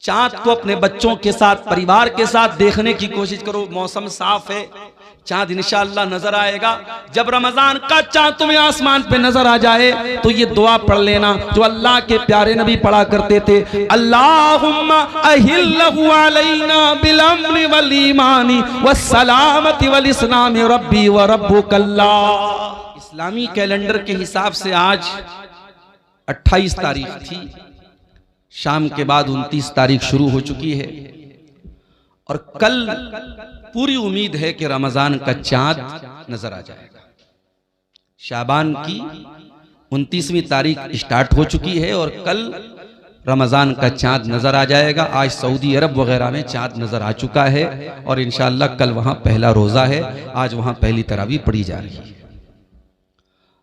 चांद को अपने बच्चों के साथ, परिवार के साथ देखने की कोशिश करो। मौसम साफ है, चांद इंशाअल्लाह नजर आएगा। जब रमजान का चांद तुम्हें आसमान पे नजर आ जाए तो ये दुआ पढ़ लेना जो अल्लाह के प्यारे नबी पढ़ा करते थे, अल्लाहुम्मा अहिल्लहु अलैना बिल अम्नि वल ईमानी वस्सलामति वल इस्लामी रब्बी व रब्बुकल्लाह। इस्लामी कैलेंडर के हिसाब से आज 28 तारीख थी, शाम के बाद 29 तारीख शुरू हो चुकी है और कल पूरी उम्मीद है कि रमजान का चांद नजर आ जाएगा। शाबान की 29वीं तारीख स्टार्ट हो चुकी है और कल रमजान का चांद नजर आ जाएगा। आज सऊदी अरब वगैरह में चांद नजर आ चुका है और इंशाअल्लाह कल वहां पहला रोजा है, आज वहां पहली तरावी पढ़ी जा रही है।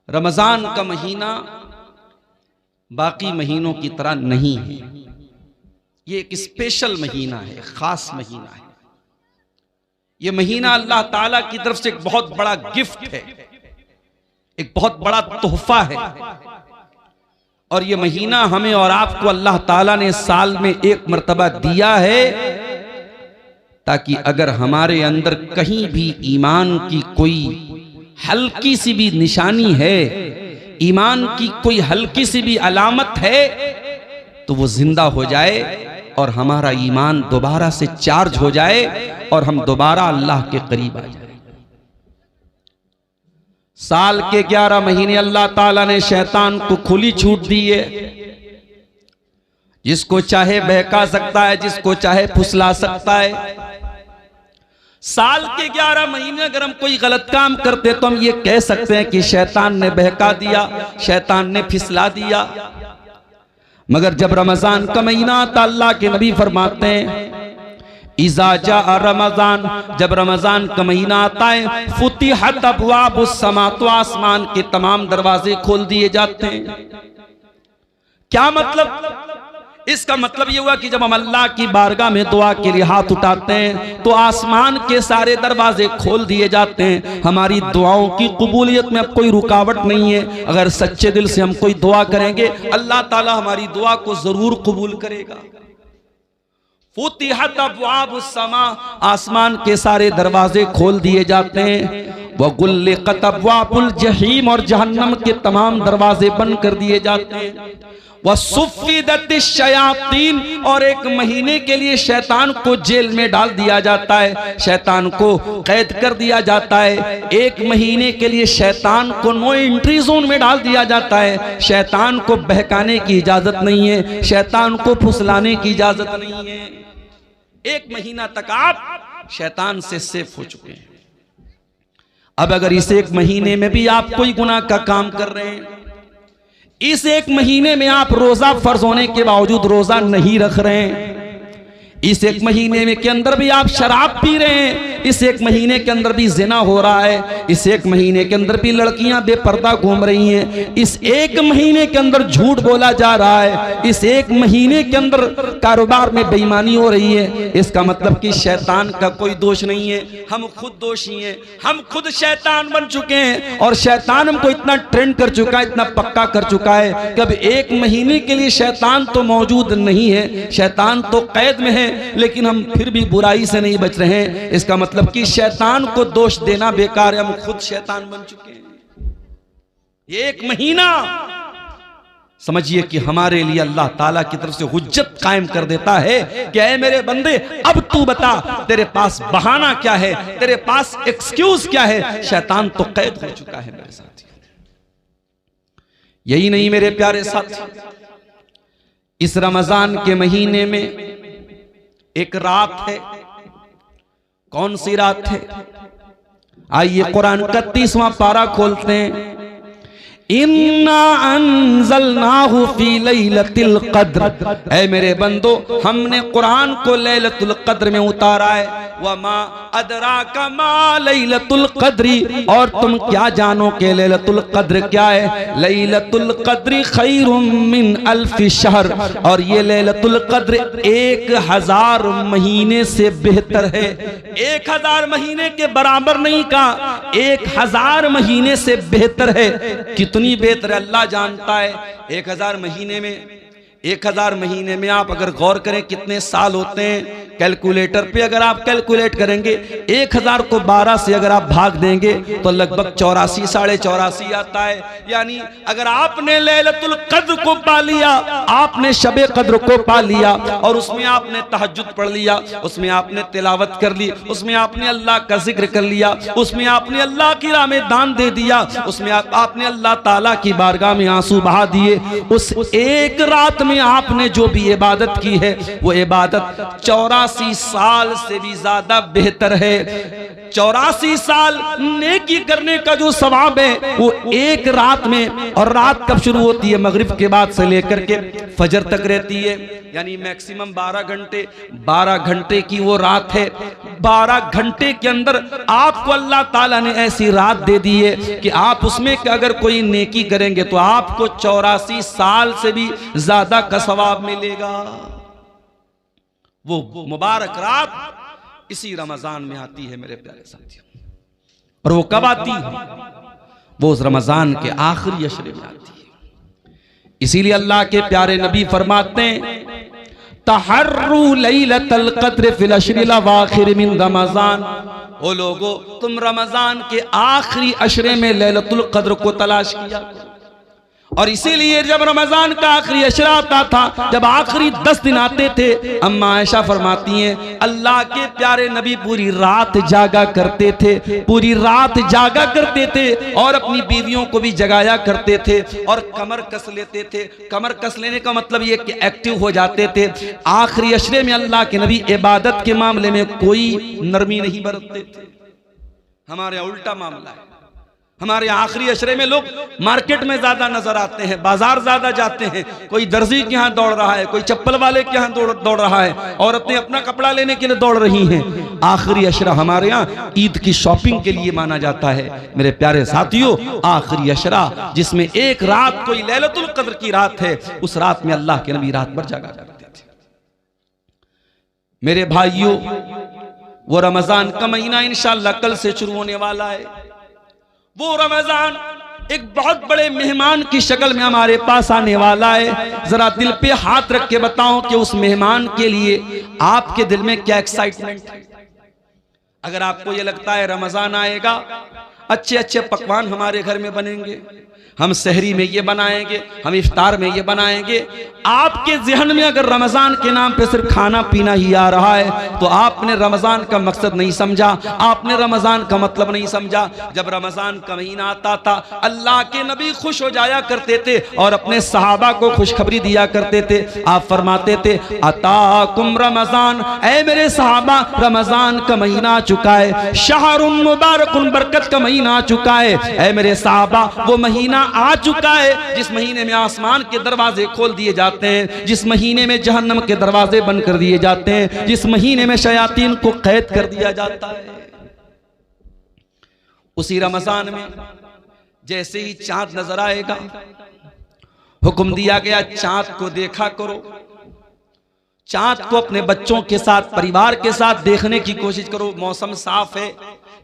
रमजान का महीना बाकी महीनों की तरह नहीं है, ये एक स्पेशल महीना है, खास महीना है। ये महीना अल्लाह ताला की तरफ से एक बहुत बड़ा गिफ्ट है, एक बहुत बड़ा तोहफा है। और ये महीना हमें और आपको अल्लाह ताला ने साल में एक मर्तबा दिया है ताकि अगर हमारे अंदर कहीं भी ईमान की कोई हल्की सी भी निशानी है, ईमान की कोई हल्की सी भी अलामत है तो वो जिंदा हो जाए और हमारा ईमान दोबारा से चार्ज हो जाए और हम दोबारा अल्लाह के करीब आ जाए। साल के 11 महीने अल्लाह ताला ने शैतान को खुली छूट दी है, जिसको चाहे बहका सकता है, जिसको चाहे फुसला सकता है। साल के 11 महीने अगर हम कोई गलत काम करते तो हम ये कह सकते हैं कि शैतान ने बहका दिया, शैतान ने फिसला दिया। मगर जब रमजान का महीना आता, अल्लाह के नबी फरमाते हैं इज़ा जा रमजान, जब रमजान का महीना आता है फुतिहत अबवाबुस समा, तो आसमान के तमाम दरवाजे खोल दिए जाते हैं। क्या मतलब? इसका मतलब यह हुआ कि जब हम अल्लाह की बारगाह में दुआ के लिए हाथ उठाते हैं तो आसमान के सारे दरवाजे खोल दिए जाते हैं। हमारी दुआओं की कबूलियत में अब कोई रुकावट नहीं है। अगर सच्चे दिल से हम कोई दुआ करेंगे अल्लाह ताला हमारी दुआ को जरूर कबूल करेगा। फुतिहत अबवाबुस समा, आसमान के सारे दरवाजे खोल दिए जाते हैं। वगुल्लिकत अबवाबुल जहीम, और जहन्नम के तमाम दरवाजे बंद कर दिए जाते हैं। वसुफ्फिदतिश शयातीन, और एक महीने के लिए शैतान को जेल में डाल दिया जाता है, शैतान को कैद कर दिया जाता है। एक महीने के लिए शैतान को नो एंट्री जोन में डाल दिया जाता है। शैतान को बहकाने की इजाजत नहीं है, शैतान को फुसलाने की इजाजत नहीं है। एक महीना तक आप शैतान से सेफ हो चुके हैं। अब अगर इस एक महीने में भी आप कोई गुनाह का काम कर रहे हैं, इस एक महीने में आप रोजा फर्ज होने के बावजूद रोजा नहीं रख रहे हैं, इस एक महीने में के अंदर भी आप शराब पी रहे हैं, इस एक महीने के अंदर भी जिना हो रहा है, इस एक महीने के अंदर भी लड़कियां बेपर्दा घूम रही हैं, इस एक महीने के अंदर झूठ बोला जा रहा है, इस एक महीने के अंदर कारोबार में बेईमानी हो रही है, इसका मतलब कि शैतान का कोई दोष नहीं है, हम खुद दोषी हैं। हम खुद शैतान बन चुके हैं और शैतान हमको इतना ट्रेंड कर चुका है, इतना पक्का कर चुका है कि अब एक महीने के लिए शैतान तो मौजूद नहीं है, शैतान तो कैद में है, लेकिन हम फिर भी बुराई से नहीं बच रहे हैं। इसका मतलब कि शैतान को दोष देना बेकार है, हम खुद शैतान बन चुके हैं। ये एक महीना समझिए कि हमारे लिए अल्लाह ताला की तरफ से हुज्जत कायम कर देता है कि ऐ मेरे बंदे, अब तू बता तेरे पास बहाना क्या है, तेरे पास एक्सक्यूज क्या है। शैतान तो कैद हो चुका है मेरे साथी। यही नहीं मेरे प्यारे साथी, इस रमजान के महीने में एक रात है। कौन सी रात है? आइए कुरान का 30वां पारा खोलते हैं। इन्ना अंज़लनाहु फी लैलतिल क़द्र, ऐ मेरे बंदो हमने कुरान को लैलतुल क़द्र में उतारा है। वमा अदराका मा लैलतुल क़द्री, और तुम क्या जानो कि लैलतुल क़द्र क्या है। लैलतुल क़द्री खैरुम मिन अल्फि शहर, और ये लैलतुल क़द्र 1000 महीने से बेहतर है। 1000 महीने के बराबर नहीं कहा, 1000 महीने से बेहतर है। कितनी बेहतर अल्लाह जानता है। 1000 महीने में 1000 महीने में आप अगर गौर करें कितने साल होते हैं, कैलकुलेटर पे अगर आप कैलकुलेट करेंगे 1000 को 12 से अगर आप भाग देंगे तो लगभग 84 साढ़े 84 आता है। यानी अगर आपने लैलतुल कद्र को पा लिया, आपने शबे कद्र को पा लिया और उसमें आपने तहज्जुद पढ़ लिया, उसमें आपने तिलावत कर ली, उसमें आपने अल्लाह का जिक्र कर लिया, उसमें आपने अल्लाह की राह में दान दे दिया, उसमें आपने अल्लाह ताला की बारगाह में आंसू बहा दिए, उस एक रात में आपने जो भी इबादत की है वो इबादत 84 साल से भी ज्यादा बेहतर है। 84 साल नेकी करने का जो सवाब है वो एक रात में, और रात कब शुरू होती है? मगरिब के बाद से लेकर के फजर तक रहती है, यानी मैक्सिमम 12 घंटे। 12 घंटे की वो रात है। 12 घंटे के अंदर आपको अल्लाह ताला ने ऐसी रात दे दी है कि आप उसमें अगर कोई नेकी करेंगे तो आपको 84 साल से भी ज्यादा का सवाब मिलेगा। वो मुबारक रात इसी रमजान में आती है मेरे प्यारे साथियों। और वो कब आती है? वो उस रमजान के आखिरी अशरे में आती है। इसीलिए अल्लाह के प्यारे नबी फरमाते हैं, तहर्रू लैलतल क़द्र फिल अशरिल अवाखिर मिन रमजान। ओ लोगो, तुम रमजान के आखिरी अशरे में लैलतुल क़द्र को तलाश किया। और इसीलिए जब रमजान का आखिरी अशरा आता था, जब आखिरी 10 दिन आते थे, अम्मा आयशा फरमाती हैं अल्लाह के प्यारे नबी पूरी रात जागा करते थे, पूरी रात जागा करते थे और अपनी बीवियों को भी जगाया करते थे और कमर कस लेते थे। कमर कस लेने का मतलब ये कि एक्टिव हो जाते थे। आखिरी अशरे में अल्लाह के नबी इबादत के मामले में कोई नरमी नहीं बरतते थे। हमारे यहाँ उल्टा मामला है। हमारे आखिरी अशरे में लोग मार्केट में ज्यादा नजर आते हैं, बाजार ज्यादा जाते हैं, कोई दर्जी के यहाँ दौड़ रहा है, कोई चप्पल वाले के यहाँ दौड़ रहा है, औरतें अपना कपड़ा लेने के लिए दौड़ रही हैं। आखिरी अशरा हमारे यहाँ ईद की शॉपिंग के लिए माना जाता है। मेरे प्यारे साथियों, आखिरी अशरा जिसमें एक रात कोई लैलतुल कद्र की रात है, उस रात में अल्लाह के नबी रात भर जागा करते थे। मेरे भाइयों, वो रमजान का महीना इंशाअल्लाह कल से शुरू होने वाला है। वो रमजान एक बहुत बड़े मेहमान की शक्ल में हमारे पास आने वाला है। जरा दिल पे हाथ रख के बताओ कि उस मेहमान के लिए आपके दिल में क्या एक्साइटमेंट है। अगर आपको ये लगता है रमजान आएगा, अच्छे अच्छे पकवान हमारे घर में बनेंगे, हम सहरी में ये बनाएंगे, हम इफ्तार में ये बनाएंगे, आपके ज़हन में अगर रमजान के नाम पे सिर्फ खाना पीना ही आ रहा है तो आपने रमजान का मकसद नहीं समझा, आपने रमजान का मतलब नहीं समझा। जब रमजान का महीना आता था, अल्लाह के नबी खुश हो जाया करते थे और अपने सहाबा को खुशखबरी दिया करते थे। आप फरमाते थे, अताकुम रमजान, ऐ मेरे सहाबा रमजान का महीना आ चुका है, शहरुन मुबारकुन, बरकत का महीना आ चुका है। ऐ मेरे सहाबा, वो महीना आ चुका है जिस महीने में आसमान के दरवाजे खोल दिए जाते हैं, जिस महीने में जहन्नम के दरवाजे बंद कर दिए जाते हैं, जिस महीने में शयातीन को कैद कर दिया जाता है। उसी रमजान में जैसे ही चांद नजर आएगा, हुक्म दिया गया चांद को देखा करो। चांद को अपने बच्चों के साथ, परिवार के साथ देखने की कोशिश करो। मौसम साफ है,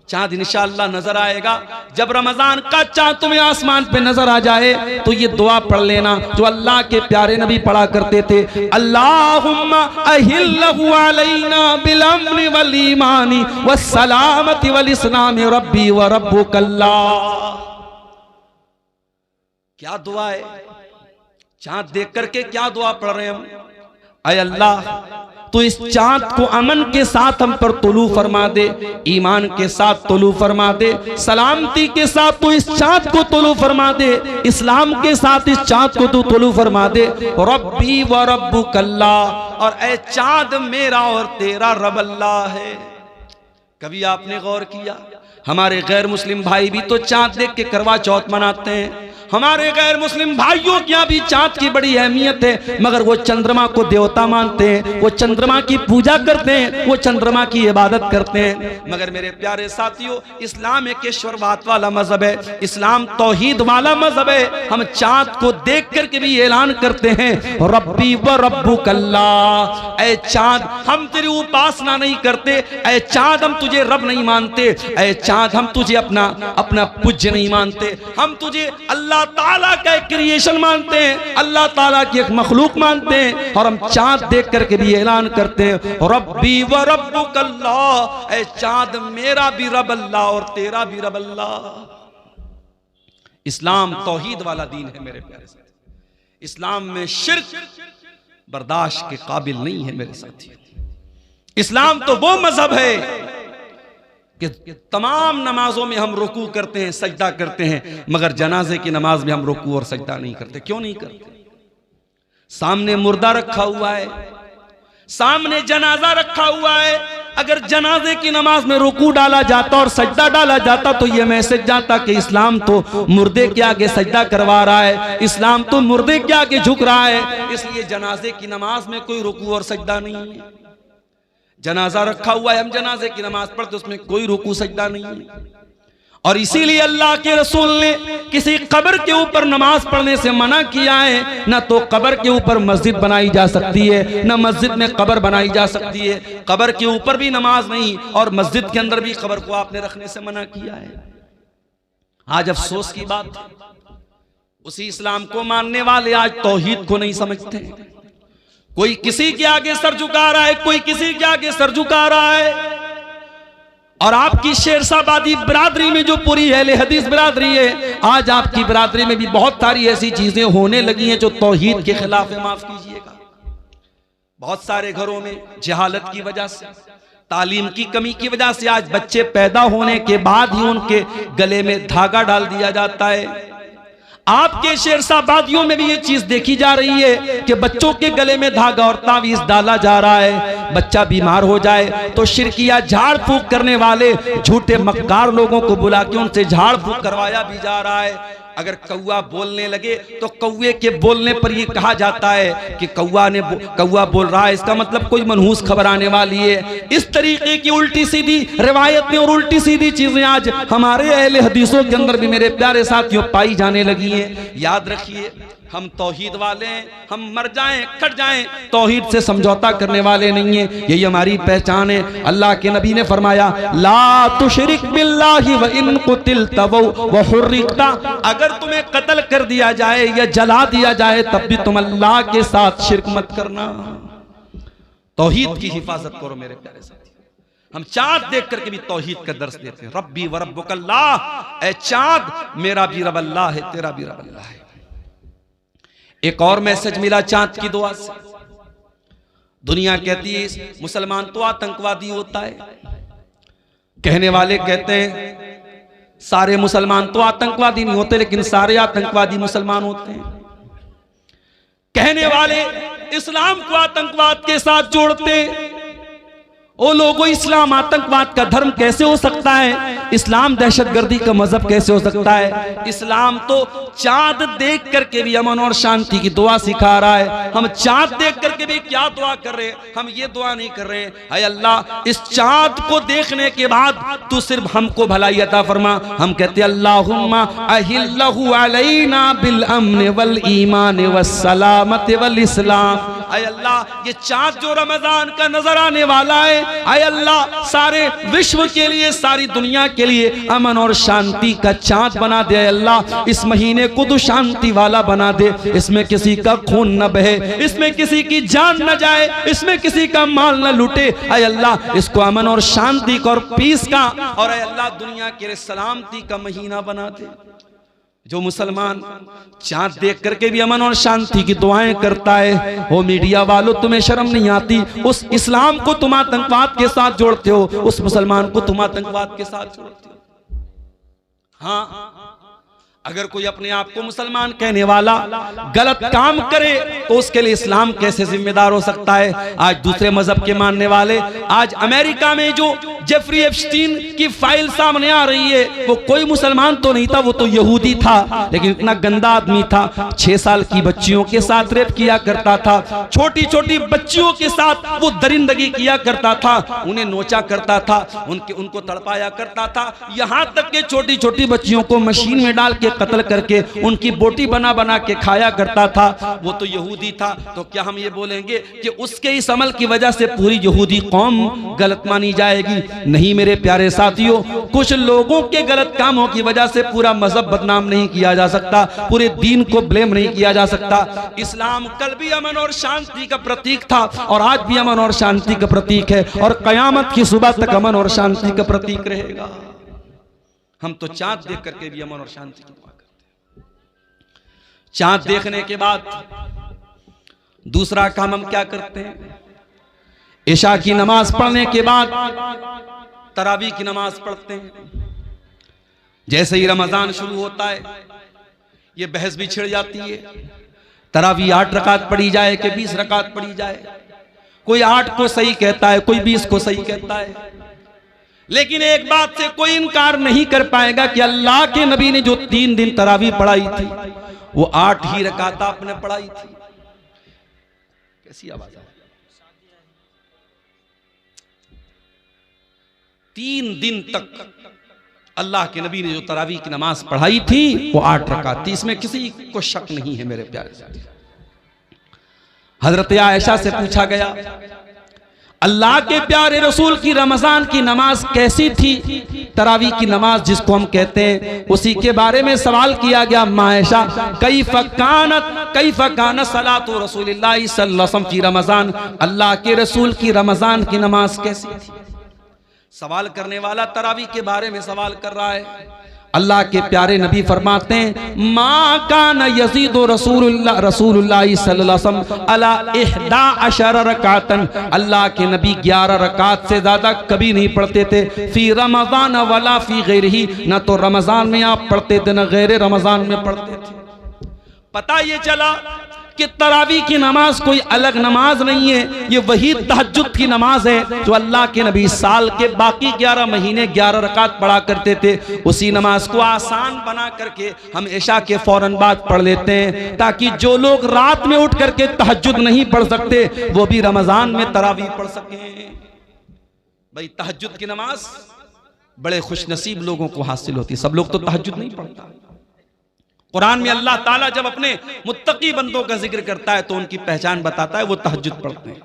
चांद इंशाअल्लाह नजर आएगा। जब रमजान का चांद तुम्हें आसमान पे नजर आ जाए तो ये दुआ पढ़ लेना जो अल्लाह के प्यारे नबी पढ़ा करते थे, अल्लाहुम्मा अहिल्लहु अलैना बिल अम्नि वल ईमानी वस्सलामति वल इस्लामी रब्बी व रब्बुकल्लाह। क्या दुआ है? चांद देख करके क्या दुआ पढ़ रहे हैं हम? अय अल्लाह, तो इस चांद को अमन के साथ हम पर तुलू फरमा दे, ईमान के साथ तुलू फरमा दे, सलामती के साथ तो इस चांद को तुलू फरमा दे, इस्लाम के साथ इस चांद को तू तुलू फरमा दे। रब्बी व रब्बुकल्लाह, और ऐ चांद मेरा और तेरा रब अल्लाह है। कभी आपने गौर किया, हमारे गैर मुस्लिम भाई भी तो चांद देख के करवा चौथ मनाते हैं। हमारे गैर मुस्लिम भाइयों के यहाँ भी चांद की बड़ी अहमियत है, मगर वो चंद्रमा को देवता मानते हैं, वो चंद्रमा की पूजा करते हैं, वो चंद्रमा की इबादत करते हैं। मगर मेरे प्यारे साथियों, इस्लाम एक ईश्वरवाद वाला मजहब है, इस्लाम तौहीद वाला मजहब है। हम चांद को देख करके भी ऐलान करते हैं, रब्बी व रब्बुकल्लाह, ऐ चांद हम तेरी उपासना नहीं करते, ऐ चांद हम तुझे रब नहीं मानते, ऐ चांद हम तुझे अपना पूज्य नहीं मानते, हम तुझे अल्लाह अल्लाह ताला का एक क्रिएशन मानते हैं, अल्लाह ताला की एक मखलूक मानते हैं, और हम चांद देख करके भी ऐलान करते हैं रब्बी व रब्बुकल्लाह, ऐ चांद मेरा भी रब अल्लाह और तेरा भी रब अल्लाह। इस्लाम तौहीद वाला दीन है मेरे प्यारे साथी। इस्लाम में शिर्क बर्दाश्त के काबिल नहीं है मेरे साथी। इस्लाम तो वो मजहब है कि तमाम नमाजों में हम रुकू करते हैं, सजदा करते हैं, मगर जनाजे की नमाज में हम रुकू और सजदा नहीं करते। क्यों नहीं करते? सामने मुर्दा रखा हुआ है, सामने जनाजा रखा हुआ है, अगर जनाजे की नमाज में रुकू डाला जाता और सजदा डाला जाता तो यह मैसेज जाता कि इस्लाम तो मुर्दे के आगे सजदा करवा रहा है, इस्लाम तो मुर्दे के आगे झुक रहा है। इसलिए जनाजे की नमाज में कोई रुकू और सजदा नहीं है। जनाजा रखा हुआ है, हम जनाजे की नमाज पढ़ते उसमें कोई रुकू सजदा नहीं है। और इसीलिए अल्लाह के रसूल ने किसी कब्र के ऊपर नमाज पढ़ने से मना किया है। ना तो कब्र के ऊपर मस्जिद बनाई जा सकती है, ना मस्जिद में कब्र बनाई जा सकती है। कब्र के ऊपर भी नमाज नहीं और मस्जिद के अंदर भी कब्र को आपने रखने से मना किया है। आज अफसोस की बात, उसी इस्लाम को मानने वाले आज तौहीद को नहीं समझते। कोई किसी के आगे सर झुका रहा है, कोई किसी के आगे सर झुका रहा है। और आपकी शेरशाबादी बिरादरी में जो पूरी अहले हदीस बिरादरी है, आज आपकी बिरादरी में भी बहुत सारी ऐसी चीजें होने लगी हैं जो तौहीद के खिलाफ है। माफ कीजिएगा, बहुत सारे घरों में जहालत की वजह से, तालीम की कमी की वजह से आज बच्चे पैदा होने के बाद ही उनके गले में धागा डाल दिया जाता है। आपके शेरशाबादियों में भी ये चीज देखी जा रही है कि बच्चों के गले में धागा और तावीज डाला जा रहा है। बच्चा बीमार हो जाए तो शिरकिया झाड़ फूक करने वाले झूठे मक्कार लोगों को बुला के उनसे झाड़ फूक करवाया भी जा रहा है। अगर कौवा बोलने लगे तो कौवे के बोलने पर यह कहा जाता है कि कौवा बोल रहा है, इसका मतलब कोई मनहूस खबर आने वाली है। इस तरीके की उल्टी सीधी रिवायतें और उल्टी सीधी चीजें आज हमारे अहले हदीसों के अंदर भी मेरे प्यारे साथियों पाई जाने लगी हैं। याद रखिए, हम तौहीद वाले हैं, हम मर जाएं कट जाएं, तौहीद से समझौता करने वाले नहीं हैं। यही हमारी पहचान है। अल्लाह के नबी ने फरमाया ला तुशरिक बिल्लाहि व इन कुतिलता व हुर्रिकता, अगर तुम्हें कत्ल कर दिया जाए या जला दिया जाए तब भी तुम अल्लाह के साथ शिरक मत करना। तौहीद की हिफाजत करो मेरे प्यारे साथी। हम चाँद देख करके भी तौहीद का दर्स देते हैं। रब्बी व रब्बुकल्लाह, ऐ चाँद मेरा भी रब अल्लाह है, तेरा भी रब अल्लाह है। एक और मैसेज मिला चांद की दुआ से। दुनिया कहती है मुसलमान तो आतंकवादी होता है, कहने वाले कहते हैं सारे मुसलमान तो आतंकवादी नहीं होते, लेकिन सारे आतंकवादी मुसलमान होते हैं। कहने वाले इस्लाम को आतंकवाद के साथ जोड़ते। ओ लोगों, इस्लाम आतंकवाद का धर्म कैसे हो सकता है? इस्लाम दहशतगर्दी का मजहब कैसे हो सकता है? इस्लाम तो चांद देख करके भी अमन और शांति की दुआ सिखा रहा है। हम चांद देख करके भी क्या दुआ कर रहे हैं? हम ये दुआ नहीं कर रहे हैं ऐ अल्लाह इस चांद को देखने के बाद तू सिर्फ हमको भलाई अता फरमा। हम कहते हैं अल्लाहुम्मा अहिल्लहु अलैना बिल अम्न वल ईमान वस सलामत वल इस्लाम। ऐ अल्लाह ये चांद जो रमजान का नजर आने वाला है, ऐ अल्लाह सारे विश्व के लिए, सारी दुनिया के लिए अमन और शांति का चांद बना दे। ऐ अल्लाह इस महीने को तो शांति वाला बना दे, इसमें किसी का खून न बहे, इसमें किसी की जान न जाए, इसमें किसी का माल न लूटे। ऐ अल्लाह इसको अमन और शांति का और पीस का और ऐ अल्लाह दुनिया के लिए सलामती का महीना बना दे। जो मुसलमान चांद देख करके भी अमन और शांति की दुआएं करता है, वो मीडिया वालों तुम्हें शर्म नहीं आती? उस इस्लाम को तुम आतंकवाद के साथ जोड़ते हो, उस मुसलमान को तुम आतंकवाद के साथ जोड़ते हो। हाँ, अगर कोई अपने आप को मुसलमान कहने वाला गलत काम करे तो उसके लिए इस्लाम कैसे जिम्मेदार हो सकता है? आज दूसरे मजहब के मानने वाले, आज अमेरिका में जो जेफरी एप्स्टीन की फाइल सामने आ रही है, वो कोई मुसलमान तो नहीं था, वो तो यहूदी था, लेकिन इतना गंदा आदमी था। 6 साल की बच्चियों के साथ रेप किया करता था, छोटी छोटी बच्चियों के साथ वो दरिंदगी किया करता था, उन्हें नोचा करता था, उनको तड़पाया करता था, यहाँ तक के छोटी छोटी बच्चियों को मशीन में डाल के कत्ल करके उनकी बोटी बना बना के खाया करता था। वो तो यहूदी था। तो क्या हम ये बोलेंगे कि उसके इस अमल की वजह से पूरी यहूदी कौम गलत मानी जाएगी? नहीं मेरे प्यारे साथियों, कुछ लोगों के गलत कामों की वजह से पूरा मजहब बदनाम नहीं किया जा सकता, पूरे दीन को ब्लेम नहीं किया जा सकता। इस्लाम कल भी अमन और शांति का प्रतीक था और आज भी अमन और शांति का प्रतीक है और कयामत की सुबह तक अमन और शांति का प्रतीक रहेगा। हम तो चांद देख करके भी अमन और शांति की दुआ करते हैं। चांद देखने के बाद दूसरा काम हम क्या करते हैं? इशा की नमाज पढ़ने के बाद तरावी की नमाज पढ़ते हैं। जैसे ही रमजान शुरू होता है ये बहस भी छिड़ जाती है, तरावी 8 रकात पढ़ी जाए कि 20 रकात पढ़ी जाए। कोई 8 को सही कहता है, कोई 20 को सही कहता है। लेकिन एक बात से कोई इनकार नहीं कर पाएगा कि अल्लाह के नबी ने जो 3 दिन तरावी पढ़ाई थी वो 8 ही रकात आपने पढ़ाई थी। कैसी आवाज है? 3 दिन तक अल्लाह के नबी ने जो तरावी की नमाज पढ़ाई थी वो 8 रकात थी। इसमें किसी को शक नहीं है मेरे प्यारे साथी। हजरत आयशा से पूछा गया अल्लाह के प्यारे रसूल की रमजान की नमाज कैसी थी? तरावी की नमाज जिसको हम कहते हैं, उसी के बारे में सवाल किया गया। मायशा कैफ़ कानत सलातु रसूलिल्लाह सल्लल्लाहु अलैहि वसल्लम की रमजान, अल्लाह के रसूल की रमजान की नमाज कैसी थी? सवाल करने वाला तरावी के बारे में सवाल कर रहा है। अल्लाह के प्यारे नबी फरमाते हैं मा कान यज़ीदु रसूलुल्लाह सल्लल्लाहु अलैहि वसल्लम अला 11 रकातन, अल्लाह के नबी 11 रकात से ज्यादा कभी नहीं पढ़ते थे। फी रमजान वला फी गैरिही, न तो रमजान में आप पढ़ते थे न गैर रमजान में पढ़ते थे। पता ये चला कि तरावी की नमाज कोई अलग नमाज नहीं है, ये वही तहज्जुद की नमाज है जो अल्लाह के नबी साल के बाकी 11 महीने 11 रकात पढ़ा करते थे। उसी नमाज को आसान बना करके हम इशा के फौरन बाद पढ़ लेते हैं, ताकि जो लोग रात में उठ करके तहज्जुद नहीं पढ़ सकते वो भी रमजान में तरावी पढ़ सकें। भाई तहज्जुद की नमाज बड़े खुशनसीब लोगों को हासिल होती है, सब लोग तो तहज्जुद नहीं पढ़ता। कुरान में अल्लाह ताला जब अपने मुत्तकी बंदों का जिक्र करता है तो उनकी पहचान बताता है, वो तहज्जुद पढ़ते हैं।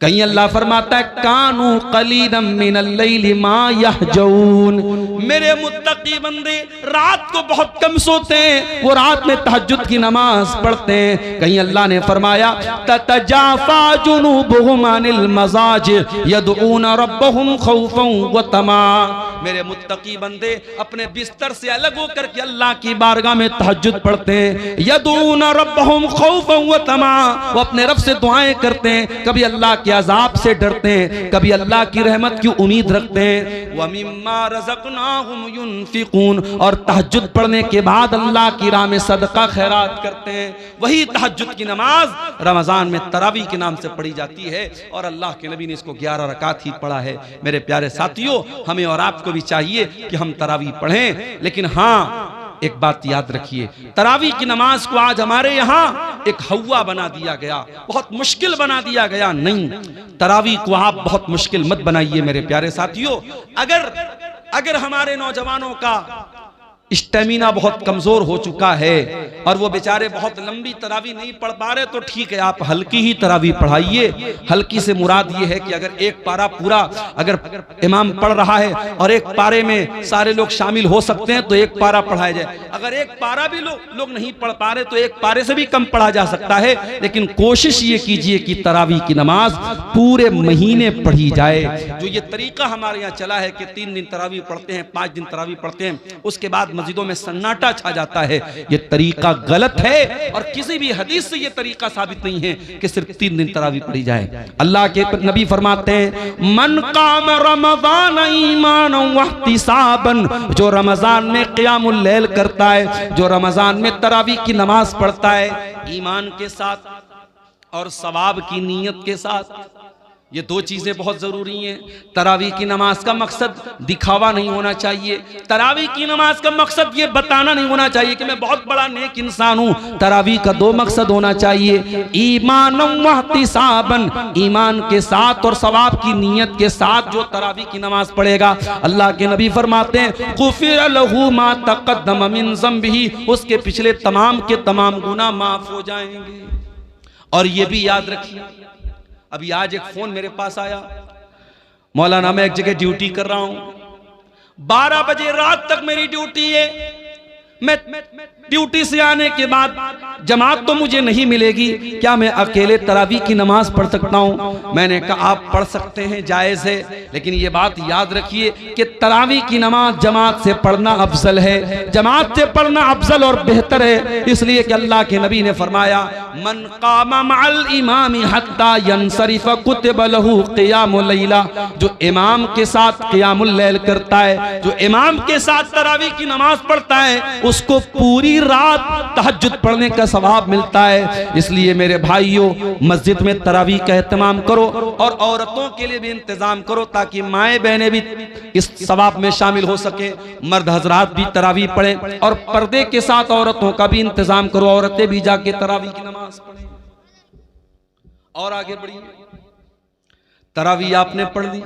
कहीं अल्लाह फरमाता है कानू कलीलन मिनल लैली मा यहजऊन, मेरे मुत्तकी बंदे रात को बहुत कम सोते हैं, वो रात में तहज्जुद की नमाज पढ़ते हैं। कहीं अल्लाह ने फरमाया ततजाफा जुनूबुहुम अनिल मजाज यदऊन रब्बहुम खौफन व तमा, मेरे मुत्तकी बंदे अपने बिस्तर से अलग होकर के अल्लाह की बारगाह में तहज्जुद पढ़ते हैं। यदऊन रब्बहुम खौफन व तमा, वो अपने रब से दुआएं करते हैं, कभी अल्लाह के अजाब से डरते हैं, कभी अल्लाह की रहमत की उम्मीद रखते हैं। व मिम्मा रज़क़नाहुम युनफिकून, और तहज्जुद पढ़ने के बाद अल्लाह की राह में सदका खैरात करते हैं। वही तहज्जुद की नमाज रमजान में तरावी के नाम से पढ़ी जाती है और अल्लाह के नबी ने इसको 11 रकात ही पढ़ा है। मेरे प्यारे साथियों, हमें और आपको भी चाहिए कि हम तरावी पढ़ें, लेकिन हाँ एक बात याद रखिए, तरावी की नमाज को आज हमारे यहाँ एक हवा बना दिया गया, बहुत मुश्किल बना दिया गया। नहीं, तरावी को आप बहुत मुश्किल मत बनाइए मेरे प्यारे साथियों। अगर हमारे नौजवानों का स्टेमिना बहुत कमजोर हो चुका है और वो बेचारे बहुत लंबी तरावी नहीं पढ़ पा रहे, तो ठीक है, आप हल्की ही तरावी पढ़ाइए। हल्की से मुराद ये है कि अगर एक पारा पूरा अगर इमाम पढ़ रहा है और एक पारे में सारे लोग शामिल हो सकते हैं तो एक पारा पढ़ाया जाए। अगर एक पारा भी लोग नहीं पढ़ पा रहे तो एक पारे से भी कम पढ़ा जा सकता है, लेकिन कोशिश ये कीजिए कि तरावी की नमाज पूरे महीने पढ़ी जाए। जो ये तरीका हमारे यहाँ चला है कि 3 दिन तरावी पढ़ते हैं, 5 दिन तरावी पढ़ते हैं, उसके बाद मस्जिदों में सन्नाटा छा जाता है, ये तरीका गलत है और किसी भी हदीस से ये तरीका साबित नहीं है कि सिर्फ 3 दिन तरावी पढ़ी जाए। अल्लाह के नबी फरमाते हैं मन काम रमजान ईमानन व इहतिसाबन, जो रमजान में क़ियामुल लैल करता है, जो रमजान में तरावी की नमाज पढ़ता है ईमान के साथ और सवाब की नीयत के साथ, ये 2 चीजें बहुत जरूरी हैं। तरावी की नमाज का मकसद दिखावा नहीं होना चाहिए, तरावी की नमाज का मकसद ये बताना नहीं होना चाहिए कि मैं बहुत बड़ा नेक इंसान हूं। तरावी का 2 मकसद होना चाहिए, ईमान व इहतिसाबन, ईमान के साथ और सवाब की नीयत के साथ जो तरावी की नमाज पढ़ेगा, अल्लाह के नबी फरमाते हैं गुफिर लहू मा तक़द्दम मिन ज़ंबिही, उसके पिछले तमाम के तमाम गुनाह माफ हो जाएंगे। और ये भी याद रखिए, अभी आज एक फोन मेरे पास आया, मौलाना मैं एक जगह ड्यूटी कर रहा हूं, 12 बजे रात तक मेरी ड्यूटी है। मैं ड्यूटी से आने के बाद जमात तो मुझे नहीं मिलेगी, क्या मैं अकेले तरावी की नमाज पढ़ सकता हूं? मैंने कहा आप पढ़ सकते हैं, जायज़ है, लेकिन ये बात याद रखिए कि तरावी की नमाज जमात से पढ़ना अफजल है, जमात से पढ़ना अफजल और बेहतर है। इसलिए कि अल्लाह के नबी ने फरमाया मन कामा मअल इमामी हत्ता यंसरिफ कुतिब लहू क़ियामुल लैला, जो इमाम के साथ क़ियामुल लैल करता है, जो इमाम के साथ तरावी की नमाज पढ़ता है, उसको पूरी रात तहज्जुद पढ़ने का सवाब मिलता है। इसलिए मेरे भाइयों, मस्जिद में तरावी का एहतमाम करो और औरतों के लिए भी इंतजाम करो ताकि माएँ बहनें भी इस सवाब में शामिल हो सके, मर्द हजरात भी तरावी पढ़ें और पर्दे के साथ औरतों का भी इंतजाम करो, औरतें भी जाके तरावी की नमाज पढ़ें। और आगे बढ़िए, तरावी आपने पढ़ ली,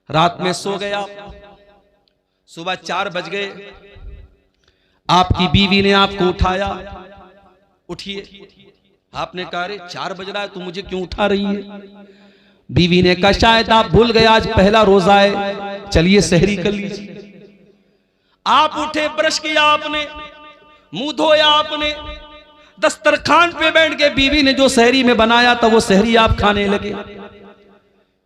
रात में सो गया, सुबह 4 बज गए, आपकी बीवी ने आपको उठाया, उठिए। आपने कहा अरे 4 बज रहा है तो मुझे क्यों उठा रही है? बीवी ने कहा शायद आप भूल गए आज पहला रोजा है, चलिए सहरी कर लीजिए। आप उठे, ब्रश किया आपने, मुंह धोया आपने, दस्तरखान पे बैठ के बीवी ने जो सहरी में बनाया था वो सहरी आप खाने लगे।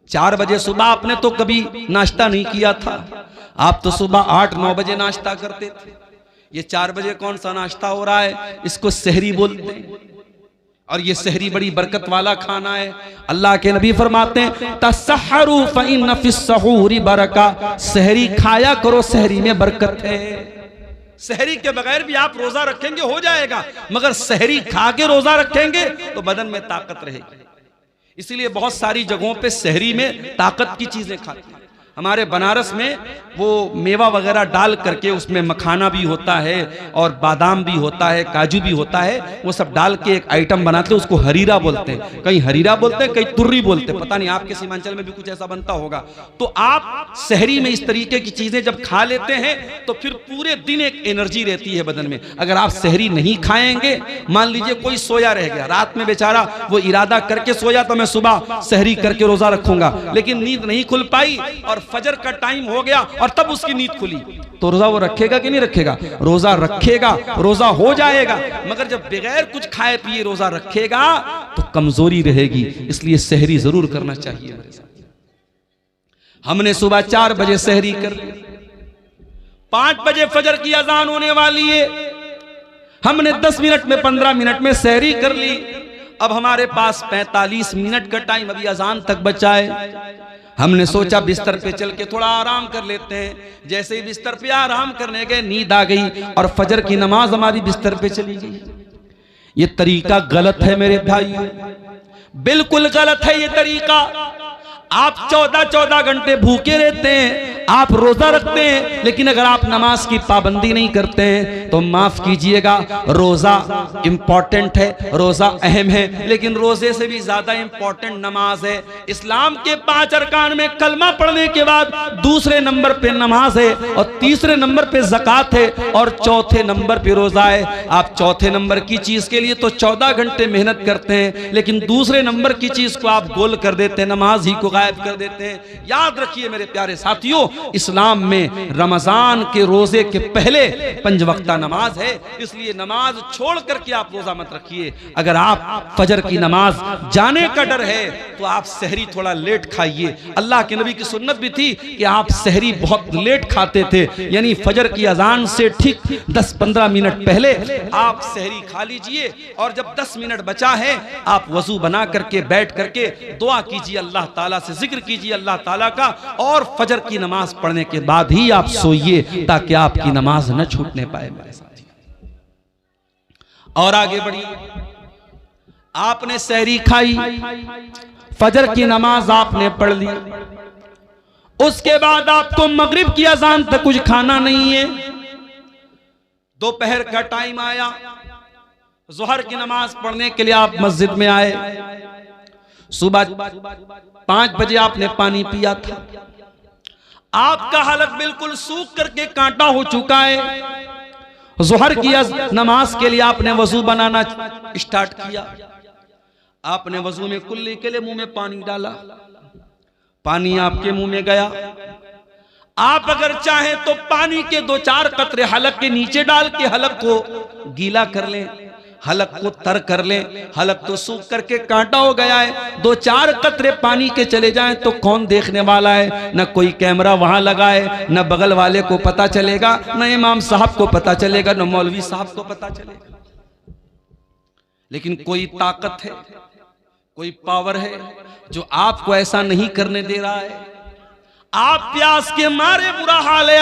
4 बजे सुबह आपने तो कभी नाश्ता नहीं किया था, आप तो सुबह 8-9 बजे नाश्ता करते थे। ये 4 बजे कौन सा नाश्ता हो रहा है? इसको सहरी बोलते हैं और ये सहरी बड़ी बरकत वाला खाना है। अल्लाह के नबी फरमाते हैं तसहरू फइन्न फिस्सहूरी बरका, सहरी खाया करो, सहरी में बरकत है। सहरी के बगैर भी आप रोजा रखेंगे हो जाएगा, मगर सहरी खा के रोजा रखेंगे तो बदन में ताकत रहेगी। इसीलिए बहुत सारी जगहों पे सहरी में ताकत की चीजें खाते हैं। हमारे बनारस में वो मेवा वगैरह डाल करके उसमें मखाना भी होता है और बादाम भी होता है, काजू भी होता है, वो सब डाल के एक आइटम बनाते हैं, उसको हरीरा बोलते हैं। कहीं हरीरा बोलते हैं, कहीं तुर्री बोलते हैं, पता नहीं आपके सीमांचल में भी कुछ ऐसा बनता होगा। तो आप सहरी में इस तरीके की चीजें जब खा लेते हैं तो फिर पूरे दिन एक एनर्जी रहती है बदन में। अगर आप सहरी नहीं खाएंगे, मान लीजिए कोई सोया रह गया, रात में बेचारा वो इरादा करके सोया तो मैं सुबह सहरी करके रोजा रखूंगा, लेकिन नींद नहीं खुल पाई और फजर का टाइम हो गया और तब उसकी नींद खुली, तो रोजा वो रखेगा कि नहीं रखेगा? रोजा रखेगा, रोजा हो जाएगा, मगर जब बगैर कुछ खाए पिए रोजा रखेगा तो कमजोरी रहेगी। इसलिए सहरी जरूर करना चाहिए। हमने सुबह 4 बजे सहरी कर ली, 5 बजे फजर की अजान होने वाली है, हमने 10 मिनट में 15 मिनट में सहरी कर ली। अब हमारे पास 45 मिनट का टाइम अभी अजान तक बचा है। हमने सोचा बिस्तर पे चल के थोड़ा आराम कर लेते हैं। जैसे ही बिस्तर पे आराम करने गए, नींद आ गई और फजर की नमाज हमारी बिस्तर पे चली गई। ये तरीका गलत है मेरे भाई, बिल्कुल गलत है ये तरीका। आप 14-14 घंटे भूखे रहते हैं, आप रोजा रखते हैं, लेकिन अगर आप नमाज की पाबंदी नहीं करते हैं तो माफ कीजिएगा, रोजा इंपॉर्टेंट है, रोजा अहम है, लेकिन रोजे से भी ज्यादा इंपॉर्टेंट नमाज है। इस्लाम के 5 अरकान में कलमा पढ़ने के बाद दूसरे नंबर पे नमाज है और तीसरे नंबर पे ज़कात है और चौथे नंबर पे रोजा है। आप चौथे नंबर की चीज के लिए तो 14 घंटे मेहनत करते हैं, लेकिन दूसरे नंबर की चीज को आप गोल कर देते हैं, नमाज ही को गायब कर देते हैं। याद रखिए मेरे प्यारे साथियों, इस्लाम में रमजान के रोजे के पहले 5 वक्ता नमाज है, इसलिए नमाज छोड़ करके आप रोजा मत रखिए। अगर आप फजर की नमाज जाने का डर है तो आप सहरी थोड़ा लेट खाइए। अल्लाह के नबी की सुन्नत भी थी कि आप सहरी बहुत लेट खाते थे, यानी फजर की अजान से ठीक 10-15 मिनट पहले आप सहरी खा लीजिए और जब 10 मिनट बचा है आप वजू बना करके बैठ करके दुआ कीजिए, अल्लाह ताला से जिक्र कीजिए अल्लाह ताला का, और फजर की नमाज पढ़ने के बाद ही आप सोइए ताकि आपकी नमाज न छूटने पाए मेरे साथी। और आगे बढ़िए, आपने सहरी खाई, फजर की नमाज आपने पढ़ ली, उसके बाद आपको मगरिब की अजान तक कुछ खाना नहीं है। दोपहर का टाइम आया, जोहर की नमाज पढ़ने के लिए आप मस्जिद में आए, सुबह 5 बजे आपने पानी पिया था, आपका हलक बिल्कुल सूख करके कांटा हो चुका है। जोहर की नमाज के लिए आपने वजू बनाना स्टार्ट किया, आपने वजू में कुल्ली के लिए मुंह में पानी डाला, पानी आपके मुंह में गया, आप अगर चाहें तो पानी के 2-4 कतरे हलक के नीचे डाल के हलक को गीला कर लें, हलक को तर कर लें। हलक तो सूख करके कांटा हो गया है, 2-4 कतरे पानी के चले जाएं तो कौन देखने वाला है? न कोई कैमरा वहां लगा है, न बगल वाले को पता चलेगा, न इमाम साहब को पता चलेगा, न मौलवी साहब को पता चलेगा। लेकिन कोई ताकत है, कोई पावर है जो आपको ऐसा नहीं करने दे रहा है। आप प्यास के मारे, बुरा हाल है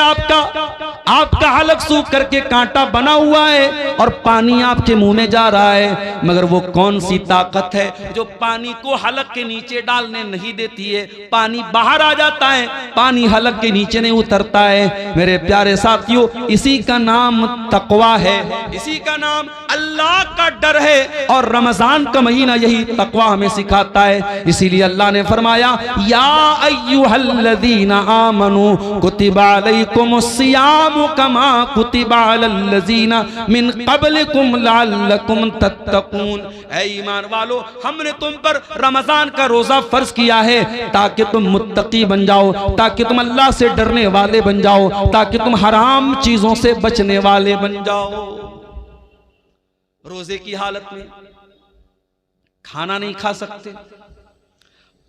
आपका हलक सूख करके कांटा बना हुआ है और पानी आपके मुंह में जा रहा है, मगर वो कौन सी ताकत है जो पानी को हलक के नीचे डालने नहीं देती है? पानी बाहर आ जाता है, पानी हलक के नीचे नहीं उतरता है। मेरे प्यारे साथियों, इसी का नाम तकवा है, इसी का नाम अल्लाह का डर है, और रमजान का महीना यही तकवा हमें सिखाता है। इसीलिए अल्लाह ने फरमाया, या अय्युहल्लज़ीना आमनू कुतिबा अलैकुमुस्सियामु कमा कुतिबा अलल्लज़ीना मिन क़ब्लिकुम लअल्लकुम तत्तक़ून। ऐ ईमान वालो, हमने तुम पर रमजान का रोजा फर्ज किया है ताकि तुम मुत्तकी बन जाओ, ताकि तुम अल्लाह से डरने वाले बन जाओ, ताकि तुम हराम चीजों से बचने वाले बन जाओ। रोजे की हालत में खाना नहीं खा सकते,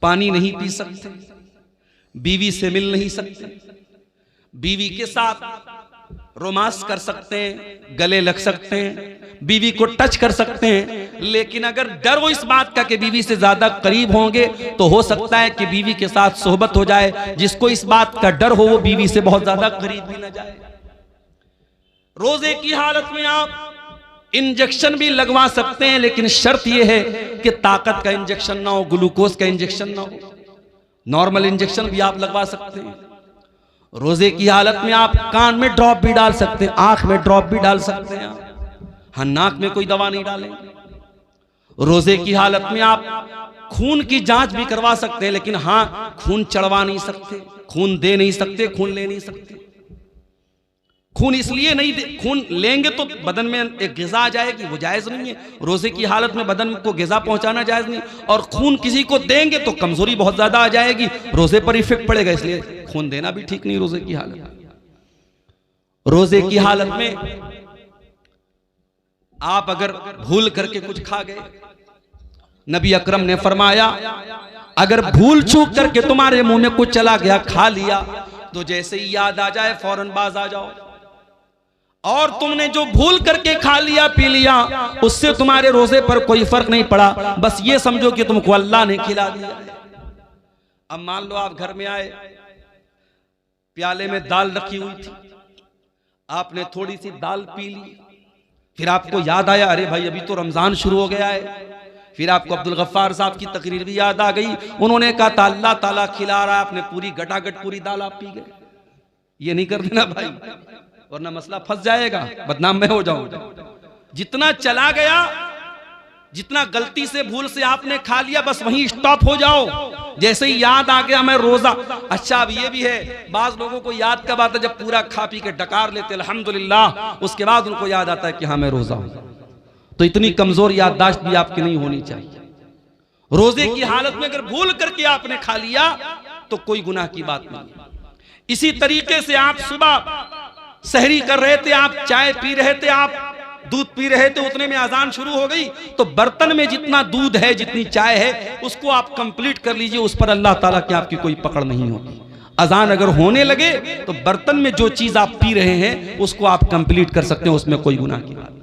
पानी नहीं पी सकते, बीवी से मिल नहीं सकते, बीवी के साथ रोमांस कर सकते हैं, गले लग सकते हैं, बीवी को टच कर सकते हैं, लेकिन अगर डर हो इस बात का कि बीवी से ज्यादा करीब होंगे तो हो सकता है कि बीवी के साथ सोहबत हो जाए। जिसको इस बात का डर हो वो बीवी से बहुत ज्यादा करीब भी न जाए। रोजे की हालत में आप इंजेक्शन भी लगवा सकते हैं, लेकिन शर्त यह है कि ताकत का इंजेक्शन ना हो, ग्लूकोज का इंजेक्शन ना हो। नॉर्मल इंजेक्शन भी आप लगवा सकते हैं। रोजे की हालत में आप कान में ड्रॉप भी डाल सकते हैं, आंख में ड्रॉप भी डाल सकते हैं। हाँ, नाक में कोई दवा नहीं डालेंगे। रोजे की हालत में आप खून की जांच भी करवा सकते हैं, लेकिन हाँ, खून चढ़वा नहीं सकते, खून दे नहीं सकते, खून ले नहीं सकते। खून इसलिए नहीं दे, खून लेंगे तो बदन में एक ग़िज़ा आ जाएगी, वो जायज़ नहीं है। रोजे की हालत में बदन को ग़िज़ा पहुंचाना जायज़ नहीं, और खून किसी को देंगे तो कमजोरी बहुत ज्यादा आ जाएगी, रोजे पर इफेक्ट पड़ेगा, इसलिए खून देना भी ठीक नहीं रोजे की हालत में। रोजे की हालत में आप अगर भूल करके कुछ खा गए, नबी अकरम ने फरमाया, अगर भूल चूक करके तुम्हारे मुंह में कुछ चला गया, खा लिया, तो जैसे ही याद आ जाए फौरन बाज आ जाओ। और तुमने जो भूल करके खा लिया पी लिया, उससे तुम्हारे रोजे पर कोई फर्क नहीं पड़ा, बस ये समझो कि तुमको अल्लाह ने खिला दिया। अब मान लो आप घर में आए, प्याले में दाल रखी हुई थी, आपने थोड़ी सी दाल पी ली, फिर आपको याद आया, अरे भाई अभी तो रमजान शुरू हो गया है। फिर आपको अब्दुल गफ्फार साहब की तकरीर भी याद आ गई, उन्होंने कहा था अल्लाह ताला खिला रहा है, आपने पूरी गटागट पूरी दाल आप पी गए। ये नहीं कर देना भाई, वरना मसला फंस जाएगा, बदनाम मैं हो जाऊंगा। जितना चला गया, जितना गलती से भूल से आपने खा लिया, बस वहीं स्टॉप हो जाओ। जैसे ही याद आ गया मैं रोजा, अच्छा अब ये भी है, बाज लोगों को याद कब आता है? जब पूरा खा पी के डकार लेते अल्हम्दुलिल्लाह, उसके बाद उनको याद आता है कि हाँ मैं रोजा हूं। तो इतनी कमजोर याददाश्त भी आपकी नहीं होनी चाहिए। रोजे की हालत में अगर भूल करके आपने खा लिया तो कोई गुनाह की बात नहीं। इसी तरीके से आप सुबह सहरी कर रहे थे, आप चाय पी रहे थे, आप दूध पी रहे थे, उतने में अजान शुरू हो गई, तो बर्तन में जितना दूध है, जितनी चाय है, उसको आप कंप्लीट कर लीजिए, उस पर अल्लाह ताला की आपकी कोई पकड़ नहीं होगी। अजान अगर होने लगे तो बर्तन में जो चीज आप पी रहे हैं उसको आप कंप्लीट कर सकते हैं, उसमें कोई गुनाह की बात नहीं।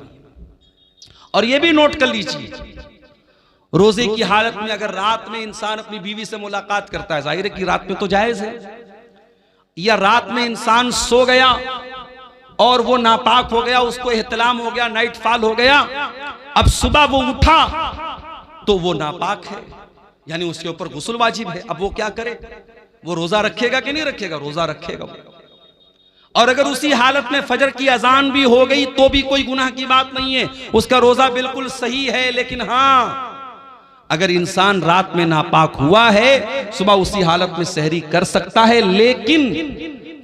और ये भी नोट कर लीजिए, रोजे की हालत में अगर रात में इंसान अपनी बीवी से मुलाकात करता है, जाहिर है कि रात में तो जायज है, या रात में इंसान सो गया और वो नापाक हो गया, उसको एहतलाम हो गया, नाइट फॉल हो गया, अब सुबह वो उठा तो वो नापाक है, यानी उसके ऊपर गुस्ल वाजिब है। अब वो क्या करे? वो रोजा रखेगा कि नहीं रखेगा? रोजा रखेगा। और अगर उसी हालत में फजर की अजान भी हो गई तो भी कोई गुनाह की बात नहीं है, उसका रोजा बिल्कुल सही है। लेकिन हाँ, अगर इंसान रात में नापाक हुआ है, सुबह उसी हालत में सहरी कर सकता है, लेकिन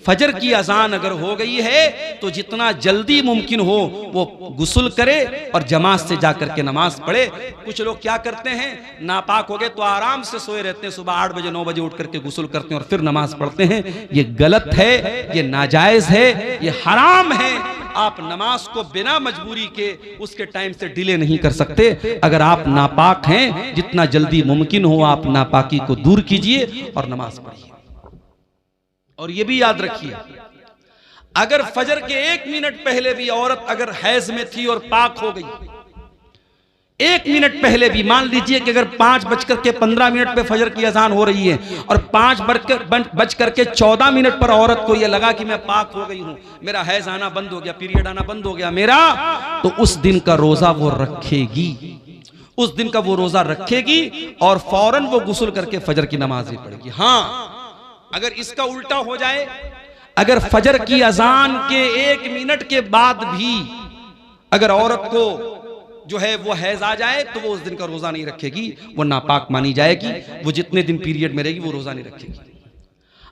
फजर की अजान अगर हो गई है तो जितना जल्दी मुमकिन हो वो गुस्ल करे और जमात से जाकर के नमाज पढ़े। कुछ लोग क्या करते हैं, नापाक हो गए तो आराम से सोए रहते हैं, सुबह 8 बजे 9 बजे उठ करके गुस्ल करते हैं और फिर नमाज पढ़ते हैं। ये गलत है, ये नाजायज है, ये हराम है। आप नमाज को बिना मजबूरी के उसके टाइम से डिले नहीं कर सकते। अगर आप नापाक हैं, जितना जल्दी मुमकिन हो आप नापाकी को दूर कीजिए और नमाज पढ़िए। और यह भी याद रखिए, अगर फजर के 1 मिनट पहले भी औरत अगर हैज में थी और पाक हो गई, 1 मिनट पहले भी, मान लीजिए कि अगर 5:15 पे फजर की अजान हो रही है और 5:14 पर औरत को यह लगा कि मैं पाक हो गई हूं, मेरा हैज आना बंद हो गया, पीरियड आना बंद हो गया मेरा, तो उस दिन का रोजा वो रखेगी। उस दिन का वो रोजा रखेगी और फौरन वो गुस्ल करके फजर की नमाज भी पढ़ेगी। हां, अगर इसका उल्टा हो जाए, अगर फजर की अजान के 1 मिनट के बाद भी अगर औरत को जो है वो हैज आ जाए तो वो उस दिन का रोजा नहीं रखेगी, वो नापाक मानी जाएगी। वो जितने दिन पीरियड में रहेगी वो रोजा नहीं रखेगी।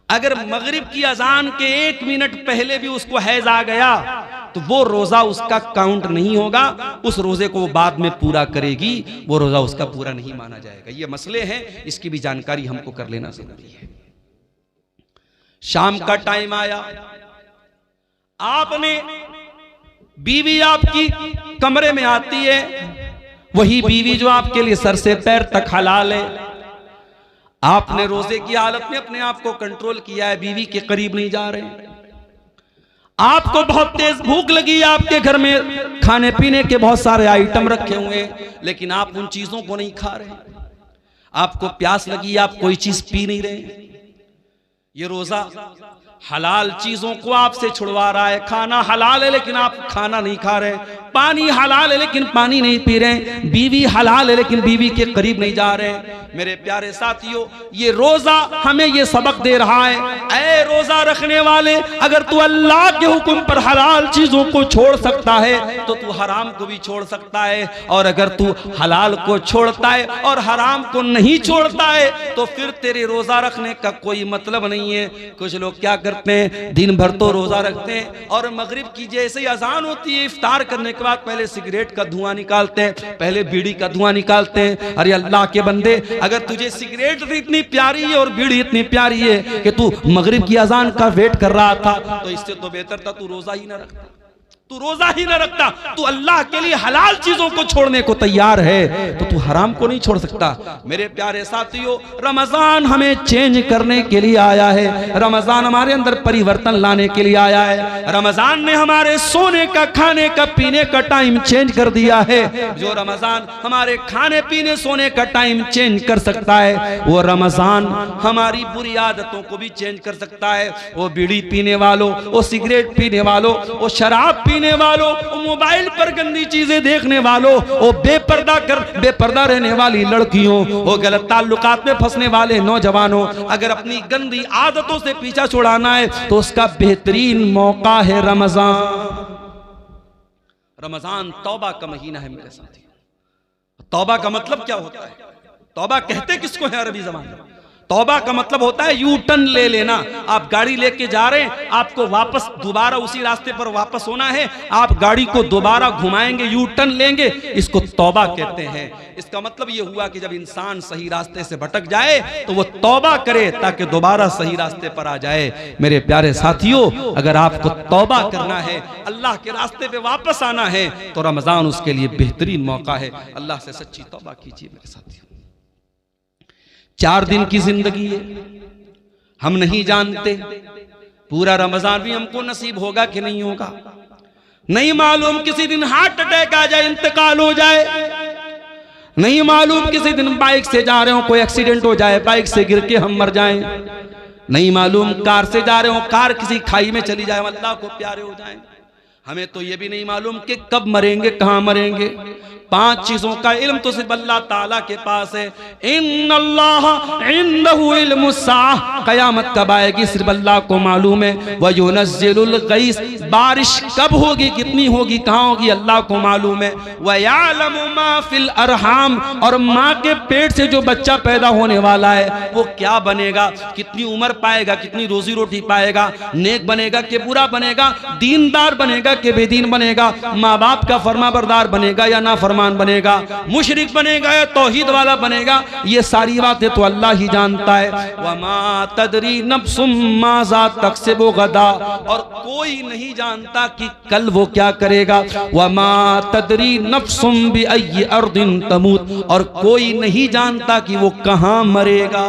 अगर मगरिब की अजान के 1 मिनट पहले भी उसको हैज आ गया तो वो रोजा उसका काउंट नहीं होगा, उस रोजे को वो बाद में पूरा करेगी, वो रोजा उसका पूरा नहीं माना जाएगा। ये मसले हैं, इसकी भी जानकारी हमको कर लेना जरूरी है। शाम का टाइम आया, आपने बीवी आपकी कमरे में आती है, वही बीवी जो आपके लिए सर से पैर तक हलाल है। आपने रोजे की हालत में अपने आप को कंट्रोल किया है, बीवी के करीब नहीं जा रहे। आपको बहुत तेज भूख लगी, आपके घर में खाने पीने के बहुत सारे आइटम रखे हुए, लेकिन आप उन चीजों को नहीं खा रहे। आपको प्यास लगी, आप कोई चीज पी नहीं रहे। ये रोजा हलाल चीजों को आपसे छुड़वा रहा है। खाना हलाल है लेकिन आप खाना नहीं खा रहे, पानी हलाल है लेकिन पानी नहीं पी रहे, बीवी हलाल है लेकिन बीवी के करीब नहीं जा रहे। मेरे प्यारे साथियों, ये रोजा हमें ये सबक दे रहा है, ऐ रोजा रखने वाले, अगर तू अल्लाह के हुक्म पर हलाल चीजों को छोड़ सकता है तो तू हराम को भी छोड़ सकता है, और अगर तू हलाल को छोड़ता है और हराम को नहीं छोड़ता है तो फिर तेरे रोजा रखने का कोई मतलब नहीं है। कुछ लोग क्या करते हैं, दिन भर तो रोजा रखते हैं और मगरिब की जैसे ही अजान होती है, इफ्तार करने के बाद पहले सिगरेट का धुआं निकालते हैं, पहले बीड़ी का धुआं निकालते हैं। अरे अल्लाह के बंदे, अगर तुझे सिगरेट इतनी प्यारी है और बीड़ी इतनी प्यारी है कि तू मगरिब की अजान का वेट कर रहा था, तो इससे तो बेहतर था तू रोजा ही ना रखता, तू रोजा ही ना रखता। तू अल्लाह के लिए हलाल चीजों को छोड़ने को तैयार है तो तू हराम को नहीं छोड़ सकता। मेरे प्यारे साथियों, रमजान हमें चेंज करने के लिए आया है, रमजान हमारे अंदर परिवर्तन लाने के लिए आया है। रमजान ने हमारे सोने का, खाने का, पीने का टाइम चेंज कर दिया है। जो रमजान हमारे खाने पीने सोने का टाइम चेंज कर सकता है, वो रमजान हमारी बुरी आदतों को भी चेंज कर सकता है। वो बीड़ी पीने वालों, वो सिगरेट पीने वालों, वो शराब पीने वालों, मोबाइल पर गंदी चीजें देखने वालों, वो बेपर्दा रहने वाली लड़कियों, वो गलत ताल्लुकात में फंसने वाले नौजवानों, अगर अपनी गंदी आदतों से पीछा छुड़ाना है तो उसका बेहतरीन मौका है रमजान। रमजान तौबा का महीना है मेरे साथी। तौबा का मतलब क्या होता है? तौबा कहते किसको है अरबी ज़बान में? तौबा का मतलब होता है यू टर्न ले लेना। आप गाड़ी लेके जा रहे हैं, आपको वापस दोबारा उसी रास्ते पर वापस होना है, आप गाड़ी को दोबारा घुमाएंगे, यू टर्न लेंगे, इसको तौबा कहते हैं। इसका मतलब यह हुआ कि जब इंसान सही रास्ते से भटक जाए तो वो तौबा करे ताकि दोबारा सही रास्ते पर आ जाए। मेरे प्यारे साथियों, अगर आपको तौबा करना है, अल्लाह के रास्ते पे वापस आना है, तो रमजान उसके लिए बेहतरीन मौका है। अल्लाह से सच्ची तौबा कीजिए मेरे साथियों। 4 दिन की जिंदगी है, हम नहीं जानते पूरा रमजान भी हमको नसीब होगा कि नहीं होगा, नहीं मालूम। किसी दिन हार्ट अटैक आ जाए, इंतकाल हो जाए, नहीं मालूम। किसी दिन बाइक से जा रहे हो, कोई एक्सीडेंट हो जाए, बाइक से गिर के हम मर जाएं, नहीं मालूम। कार से जा रहे हो, कार किसी खाई में चली जाए, अल्लाह को प्यारे हो जाए। हमें तो ये भी नहीं मालूम कि कब मरेंगे, कहां मरेंगे। 5 चीजों का इल्म तो सिर्फ अल्लाह ताला के पास है। इन्नल्लाह इंदहु इल्मुस्साअह, क़यामत कब आएगी सिर्फ अल्लाह को मालूम है। व युनज़्ज़िलुल गैस, बारिश कब होगी, कितनी होगी, कहाँ होगी, अल्लाह को मालूम है। व यअलमु मा फिल अरहाम, और माँ के पेट से जो बच्चा पैदा होने वाला है वो क्या बनेगा, कितनी उम्र पाएगा, कितनी रोजी रोटी पाएगा, नेक बनेगा कि बुरा बनेगा, दीनदार बनेगा कि बेदीन बनेगा, माँ बाप का फरमाबरदार बनेगा या नाफरमान बनेगा, मुशरिक बनेगा या तौहीद वाला बनेगा, ये सारी बातें तो अल्लाह ही जानता है। वमा तदरी नफ्सुम माज़ा तक्सिबु गदा, और कोई नहीं जानता कि कल वो क्या करेगा। वमा तदरी नफ्सुम बिअय्यि अर्दिन तमूत, और कोई नहीं जानता कि वो कहां मरेगा,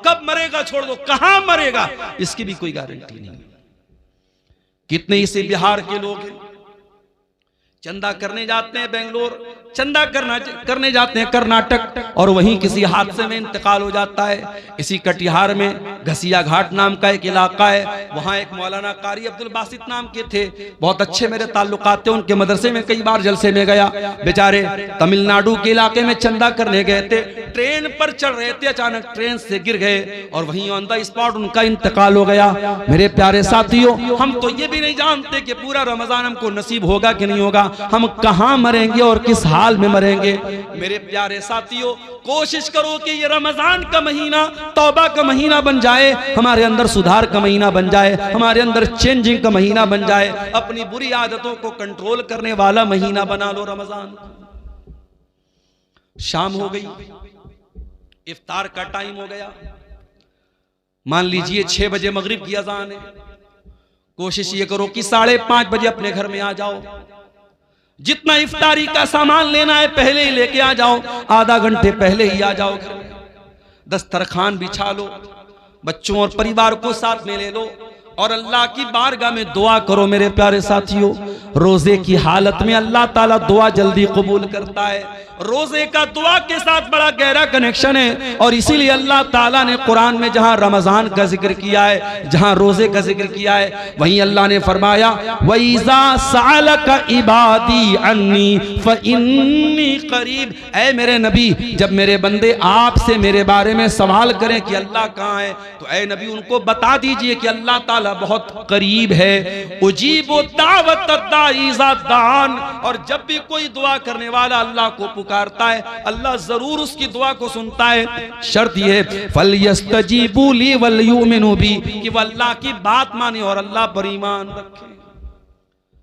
कब मरेगा छोड़ दो, कहां मरेगा इसकी भी कोई गारंटी नहीं। कितने इसे बिहार के लोग हैं, चंदा करने जाते हैं बेंगलोर, चंदा करने जाते हैं कर्नाटक, और वहीं किसी हादसे में इंतकाल हो जाता है। इसी कटिहार में घसिया घाट नाम का एक इलाका है, वहाँ एक मौलाना कारी अब्दुल बासित नाम के थे, बहुत अच्छे मेरे ताल्लुकात थे, उनके मदरसे में कई बार जलसे में गया। बेचारे तमिलनाडु के इलाके में चंदा करने गए थे, ट्रेन पर चढ़ रहे थे, अचानक ट्रेन से गिर गए और वहीं ऑन द स्पॉट उनका इंतकाल हो गया। मेरे प्यारे साथियों, हम तो ये भी नहीं जानते कि पूरा रमजान हमको नसीब होगा कि नहीं होगा, हम कहाँ मरेंगे और किस हाल में मरेंगे। मेरे प्यारे साथियों, कोशिश करो कि ये रमजान का महीना तौबा का महीना बन जाए, हमारे अंदर सुधार का महीना बन जाए, हमारे अंदर चेंजिंग का महीना बन जाए, अपनी बुरी आदतों को कंट्रोल करने वाला महीना बना लो रमजान। शाम हो गई, इफ्तार का टाइम हो गया, मान लीजिए 6 बजे मगरिब की अजान है। कोशिश ये करो कि 5:30 बजे अपने घर में आ जाओ, जितना इफ्तारी का सामान लेना है पहले ही लेके आ जाओ, आधा घंटे पहले ही आ जाओ घर में, दस्तरखान बिछा लो, बच्चों और परिवार को साथ में ले लो और अल्लाह की बारगाह में दुआ करो। मेरे प्यारे साथियों, रोजे की हालत में अल्लाह ताला दुआ जल्दी कबूल करता है। रोजे का दुआ के साथ बड़ा गहरा कनेक्शन है और इसीलिए अल्लाह ताला ने कुरान में जहां रमजान का जिक्र किया है, जहां रोजे का जिक्र किया है, वहीं अल्लाह ने फरमाया वइज़ा सअलका इबादी अन्नी फइन्नी करीब। ऐ मेरे नबी, जब मेरे बंदे आपसे मेरे बारे में सवाल करें कि अल्लाह कहाँ है, तो ऐ नबी उनको बता दीजिए कि अल्लाह ताला बहुत करीब है। उजीबु दावत दाई इज़ा दान, और जब भी कोई दुआ करने वाला अल्लाह को पुकारता है, अल्लाह जरूर उसकी दुआ को सुनता है। शर्त यह है फलयस्तजीबू ली वलयुमिनु बी, कि वह अल्लाह की बात माने और अल्लाह पर ईमान रखे।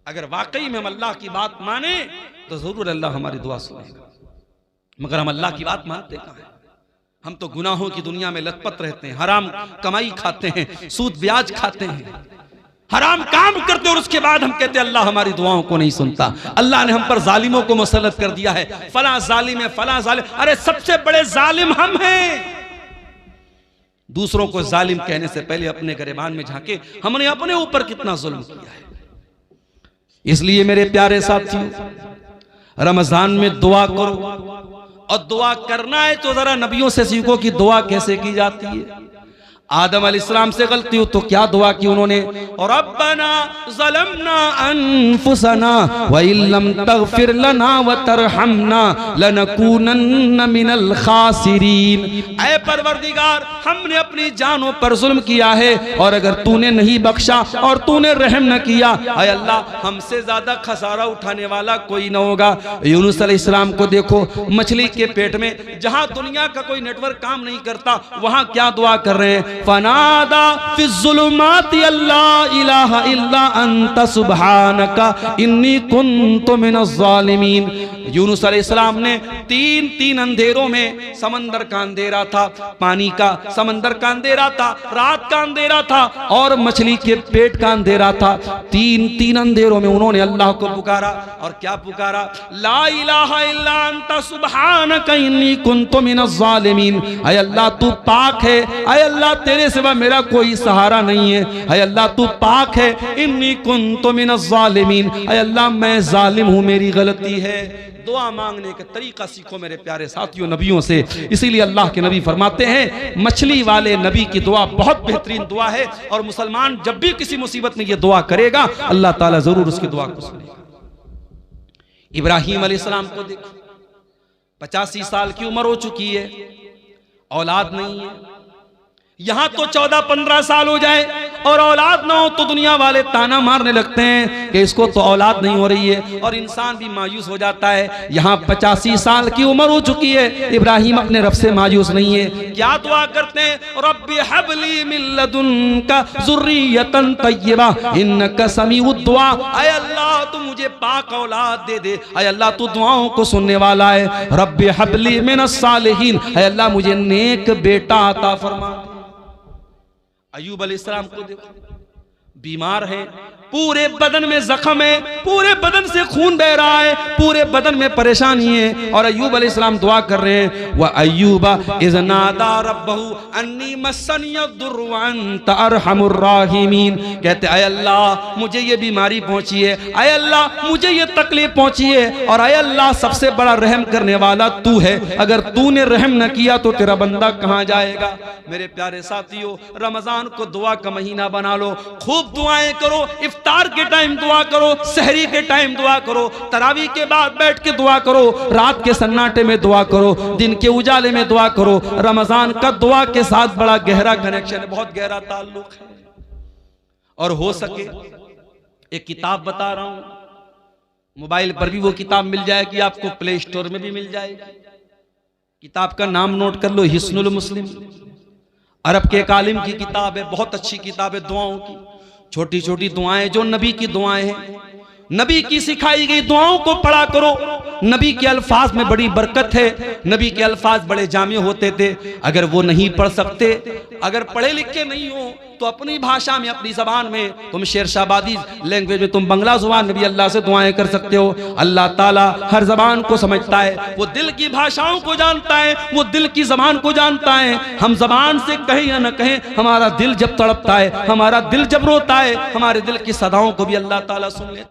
अगर वाकई में हम अल्लाह की बात माने तो जरूर अल्लाह हमारी दुआ सुनेगा, मगर हम अल्लाह की बात मानते कहाँ हैं? हम तो गुनाहों की दुनिया में लथपथ रहते हैं, हराम कमाई खाते हैं, सूद ब्याज खाते हैं, हराम काम करते और उसके बाद हम कहते हैं अल्लाह हमारी दुआओं को नहीं सुनता। अल्लाह ने हम पर जालिमों को मुसल्लत कर दिया है, फला जालिम है, फला जालिम। अरे सबसे बड़े जालिम हम हैं। दूसरों को जालिम कहने से पहले अपने गिरबान में झांके हमने अपने ऊपर कितना जुल्म किया है। इसलिए मेरे प्यारे साथियों, रमजान में दुआ करो, और दुआ करना है तो जरा नबियों से सीखो कि दुआ कैसे की जाती है। आदम अलैहिस्सलाम से गलती हो तो क्या दुआ की उन्होंने, और रब्बना ज़लमना अनफुसना व इल्लम तगफिर लना व तरहमना लनकूनन्न मिनल खासिरीन। ऐ परवरदिगार, हमने अपनी जानों पर जुल्म किया है और अगर तूने नहीं बख्शा और तूने रहम न किया, ऐ अल्लाह हमसे ज्यादा खसारा उठाने वाला कोई न होगा। यूनुस अलैहिस्सलाम को देखो, मछली के पेट में, जहां दुनिया का कोई नेटवर्क काम नहीं करता, वहां क्या दुआ कर रहे हैं, फनादा फिज़्ज़ुलुमाति अल्ला इलाहा इल्ला अंता सुब्हानका इन्नी कुन्तु मिनज़ ज़ालिमीन। यूनुस अलैहिस्सलाम ने तीन अंधेरों में, समंदर का अंधेरा था, पानी का, समंदर का अंधेरा था, रात का अंधेरा था और मछली के पेट का अंधेरा था, तीन अंधेरों में उन्होंने अल्लाह को पुकारा। और क्या पुकारा, ला इलाहा इल्ला अंता सुब्हानका इन्नी कुन्तु मिनज़ ज़ालिमीन। ऐ अल्लाह तू पाक है, ऐ अल्लाह तेरे सिवा मेरा कोई सहारा नहीं है, ऐ अल्लाह तू पाक है, इन्नी कुन्तु मिनज़ ज़ालिमीन। ऐ अल्लाह मैं जालिम हूँ, मेरी गलती है। दुआ मांगने का तरीका सीखो मेरे प्यारे साथियों नबियों से। इसीलिए अल्लाह के नबी फरमाते हैं, मछली वाले नबी की दुआ बहुत बेहतरीन दुआ है और मुसलमान जब भी किसी मुसीबत में ये दुआ करेगा, अल्लाह ताला जरूर उसकी दुआ को सुनेगा। इब्राहीम अलैहिस्सलाम को देखो, 85 साल की उम्र हो चुकी है, औलाद नहीं है, यहाँ तो 14-15 साल हो जाए और औलाद ना हो तो दुनिया वाले ताना मारने लगते हैं कि इसको तो औलाद नहीं हो रही है, और इंसान भी मायूस हो जाता है। यहाँ 85 साल की उम्र हो चुकी है, इब्राहिम अपने रब से मायूस नहीं है। क्या दुआ करते हैं? रब्बी हबली मिन लदुनका ज़ुर्रियतन तय्यबा इन्नका समीउद दुआ। ऐ अल्लाह तू मुझे पाक औलाद दे दे, ऐ अल्लाह तू दुआओं को सुनने वाला है। रब्बी हबली मिनस सालिहीन, ऐ अल्लाह मुझे नेक बेटा अता फरमा। अय्यूब अलैहिस्सलाम को देखो, बीमार है, पूरे बदन में जख्म है, पूरे बदन से खून बह रहा है, पूरे बदन में परेशानी है, और अय्यूब अलैहिस्सलाम दुआ कर रहे हैं। वह अय्यूबा इज़ नादा रब्बहू अन्नी मस्सनियद्दुर्रु व अंत अरहमुर राहिमीन। कहते अय अल्लाह मुझे ये बीमारी पहुंची है, अय अल्लाह मुझे ये तकलीफ पहुंची है, और अय अल्लाह सबसे बड़ा रहम करने वाला तू है, अगर तूने रहम न किया तो तेरा बंदा कहां जाएगा। मेरे प्यारे साथियों, रमजान को दुआ का महीना बना लो, खूब दुआएं करो, इफ्तार के टाइम दुआ करो, सहरी के टाइम दुआ करो, तरावी के बाद बैठ के दुआ करो, रात के सन्नाटे में दुआ करो, दिन के उजाले में दुआ करो। रमजान का दुआ के साथ बड़ा गहरा कनेक्शन है, बहुत गहरा ताल्लुक है। और हो सके एक किताब बता रहा हूं, मोबाइल पर भी वो किताब मिल जाएगी आपको, प्ले स्टोर में भी मिल जाएगी। किताब का नाम नोट कर लो, हिस्नुल मुस्लिम, अरब के एक आलिम की किताब है, बहुत अच्छी किताब है दुआओं की। छोटी छोटी दुआएं जो नबी की दुआएं हैं, नबी की सिखाई गई दुआओं को पढ़ा करो। नबी के अल्फाज में बड़ी बरकत है, नबी के अल्फाज बड़े जामे होते थे। अगर वो नहीं पढ़ सकते, अगर पढ़े लिखे नहीं हो, तो अपनी भाषा में, अपनी जबान में, तुम शेरशाबादी लैंग्वेज में, तुम बंगला जुबान में भी अल्लाह से दुआएं कर सकते हो। अल्लाह ताला हर जबान को समझता है, वो दिल की भाषाओं को जानता है, वो दिल की जबान को जानता है। हम जबान से कहें या न कहें, हमारा दिल जब तड़पता है, हमारा दिल जब रोता है, हमारे दिल की सदाओं को भी अल्लाह ताला सुन लेता है।